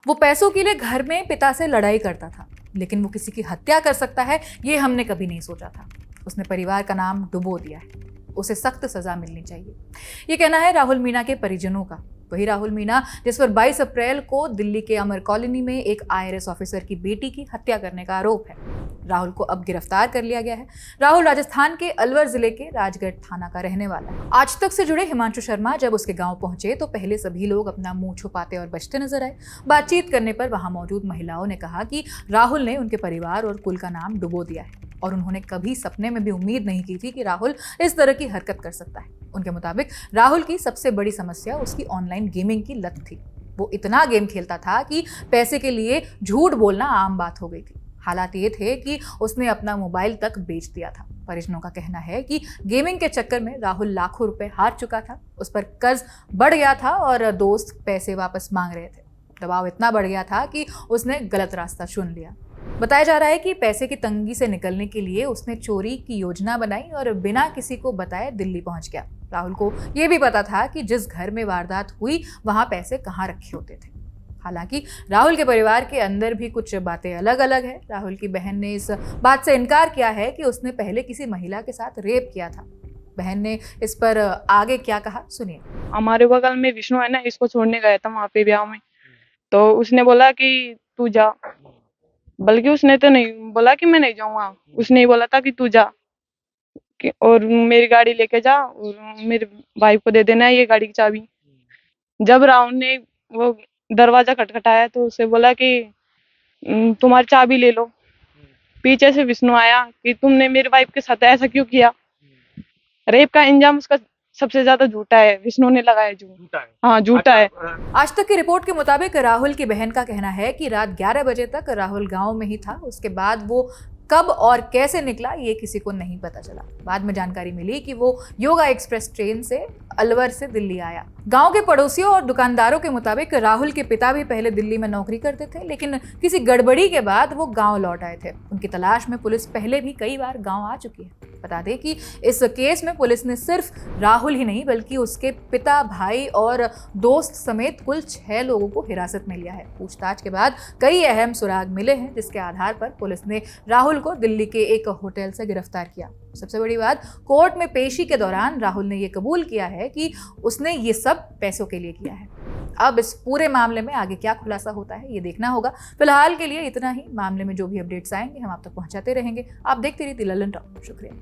वो पैसों के लिए घर में पिता से लड़ाई करता था, लेकिन वो किसी की हत्या कर सकता है ये हमने कभी नहीं सोचा था। उसने परिवार का नाम डुबो दिया है, उसे सख्त सजा मिलनी चाहिए, ये कहना है राहुल मीणा के परिजनों का। वही राहुल मीणा जिस पर 22 अप्रैल को दिल्ली के अमर कॉलोनी में एक IRS ऑफिसर की बेटी की हत्या करने का आरोप है। राहुल को अब गिरफ्तार कर लिया गया है। राहुल राजस्थान के अलवर जिले के राजगढ़ थाना का रहने वाला है। आज तक से जुड़े हिमांशु शर्मा जब उसके गांव पहुंचे तो पहले सभी लोग अपना मुंह छुपाते और बचते नजर आए। बातचीत करने पर वहां मौजूद महिलाओं ने कहा कि राहुल ने उनके परिवार और कुल का नाम डुबो दिया है और उन्होंने कभी सपने में भी उम्मीद नहीं की थी कि राहुल इस तरह की हरकत कर सकता है। उनके मुताबिक राहुल की सबसे बड़ी समस्या उसकी ऑनलाइन गेमिंग की लत थी। वो इतना गेम खेलता था कि पैसे के लिए झूठ बोलना आम बात हो गई थी। हालात ये थे कि उसने अपना मोबाइल तक बेच दिया था। परिजनों का कहना है कि गेमिंग के चक्कर में राहुल लाखों रुपए हार चुका था, उस पर कर्ज बढ़ गया था और दोस्त पैसे वापस मांग रहे थे। दबाव इतना बढ़ गया था कि उसने गलत रास्ता चुन लिया। बताया जा रहा है कि पैसे की तंगी से निकलने के लिए उसने चोरी की योजना बनाई और बिना किसी को बताए दिल्ली पहुंच गया। राहुल को यह भी पता था कि जिस घर में वारदात हुई वहां पैसे कहाँ रखे होते थे। हालांकि राहुल के परिवार के अंदर भी कुछ बातें अलग अलग है। राहुल की बहन ने इस बात से इनकार किया है कि उसने पहले किसी महिला के साथ रेप किया था। बहन ने इस पर आगे क्या कहा, सुनिए। हमारे बगल में विष्णु है ना, इसको छोड़ने गया था वहां पे ब्याह में, तो उसने बोला कि तू जा, बल्कि उसने तो नहीं बोला कि मैं नहीं जाऊंगा, उसने ही बोला था कि तू जा और मेरी गाड़ी लेके जा और मेरे भाई को दे देना ये गाड़ी की चाबी। जब राहुल ने वो दरवाजा खटखटाया तो उसे बोला कि तुम्हारी चाबी ले लो। पीछे से विष्णु आया कि तुमने मेरे वाइफ के साथ ऐसा क्यों किया। रेप का इंजाम उसका सबसे ज्यादा झूठा है, विष्णु ने लगाया झूठा है। हाँ, झूठा है। आज तक की रिपोर्ट के मुताबिक राहुल की बहन का कहना है कि रात 11 बजे तक राहुल गांव में ही था। उसके बाद वो कब और कैसे निकला ये किसी को नहीं पता चला। बाद में जानकारी मिली कि वो योगा एक्सप्रेस ट्रेन से अलवर से दिल्ली आया। गांव के पड़ोसियों और दुकानदारों के मुताबिक राहुल के पिता भी पहले दिल्ली में नौकरी करते थे, लेकिन किसी गड़बड़ी के बाद वो गांव लौट आए थे। उनकी तलाश में पुलिस पहले भी कई बार गांव आ चुकी है। बता दें कि इस केस में पुलिस ने सिर्फ राहुल ही नहीं बल्कि उसके पिता, भाई और दोस्त समेत कुल 6 लोगों को हिरासत में लिया है। पूछताछ के बाद कई अहम सुराग मिले हैं, जिसके आधार पर पुलिस ने राहुल को दिल्ली के एक होटल से गिरफ्तार किया। सबसे बड़ी बात, कोर्ट में पेशी के दौरान राहुल ने यह कबूल किया है कि उसने ये सब पैसों के लिए किया है। अब इस पूरे मामले में आगे क्या खुलासा होता है ये देखना होगा। फिलहाल के लिए इतना ही। मामले में जो भी अपडेट्स आएंगे हम आप तक पहुंचाते रहेंगे। आप देखते रहिए द ललन टॉक। शुक्रिया।